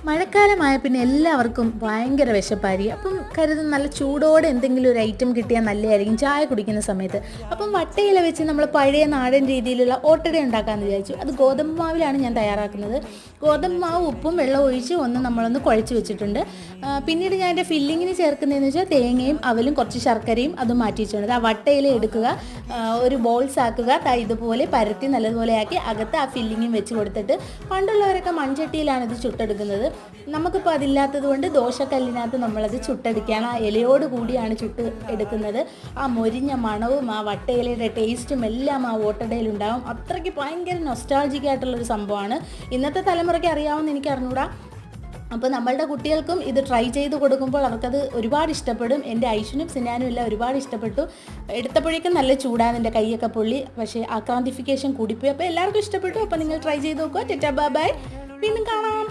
മഴക്കാലമായ പിന്നെ എല്ലാവർക്കും ഭയങ്കര വിശപ്പായിരിക്കും. അപ്പം കരുതും നല്ല ചൂടോടെ എന്തെങ്കിലും ഒരു ഐറ്റം കിട്ടിയാൽ നല്ലതായിരിക്കും ചായ കുടിക്കുന്ന സമയത്ത്. അപ്പം വട്ടയില വെച്ച് നമ്മൾ പഴയ നാടൻ രീതിയിലുള്ള ഓട്ടട ഉണ്ടാക്കാമെന്ന് വിചാരിച്ചു. അത് ഗോതമ്പ് മാവിലാണ് ഞാൻ തയ്യാറാക്കുന്നത്. ഗോതമ്പ് മാവ് ഉപ്പും വെള്ളം ഒഴിച്ച് നമ്മളൊന്ന് കുഴച്ച് വെച്ചിട്ടുണ്ട്. പിന്നീട് ഞാൻ എൻ്റെ ഫില്ലിങ്ങിന് ചേർക്കുന്നതെന്ന് വെച്ചാൽ തേങ്ങയും അവലും കുറച്ച് ശർക്കരയും അതും മാറ്റി വെച്ചിട്ടുണ്ട്. ആ വട്ടയില എടുക്കുക, ഒരു ബോൾസ് ആക്കുക, ഇതുപോലെ പരത്തി നല്ലതുപോലെ ആക്കി അകത്ത് ആ ഫില്ലിങ്ങും വെച്ച് കൊടുത്തിട്ട്, പണ്ടുള്ളവരൊക്കെ മൺചട്ടിയിലാണ് ഇത് ചുട്ടെടുക്കുന്നത്. നമുക്കിപ്പോൾ അതില്ലാത്തത് കൊണ്ട് ദോശക്കല്ലിനകത്ത് നമ്മളത് ചുട്ടെടുക്കുകയാണ്. ആ ഇലയോട് കൂടിയാണ് ചുട്ട് എടുക്കുന്നത്. ആ മൊരിഞ്ഞ മണവും ആ വട്ടയിലയുടെ ടേസ്റ്റും എല്ലാം ആ ഓട്ടടയിലുണ്ടാകും. അത്രയ്ക്ക് ഭയങ്കര നൊസ്റ്റാൾജിക് ആയിട്ടുള്ളൊരു സംഭവമാണ്. ഇന്നത്തെ തലമുറയ്ക്ക് അറിയാവുന്ന എനിക്ക് അറിഞ്ഞൂടാ. അപ്പോൾ നമ്മളുടെ കുട്ടികൾക്കും ഇത് ട്രൈ ചെയ്ത് കൊടുക്കുമ്പോൾ അവർക്കത് ഒരുപാട് ഇഷ്ടപ്പെടും. എൻ്റെ ഐഷനും സിനാനും എല്ലാം ഒരുപാട് ഇഷ്ടപ്പെട്ടു. എടുത്തപ്പോഴേക്കും നല്ല ചൂടാണ്, എൻ്റെ കൈയൊക്കെ പൊള്ളി. പക്ഷേ ആക്രാന്തിഫിക്കേഷൻ കൂടിപ്പോയി. അപ്പോൾ എല്ലാവർക്കും ഇഷ്ടപ്പെട്ടു. അപ്പോൾ നിങ്ങൾ ട്രൈ ചെയ്ത് നോക്കുക. ടാറ്റാ ബൈ ബൈ, വീണ്ടും കാണാം.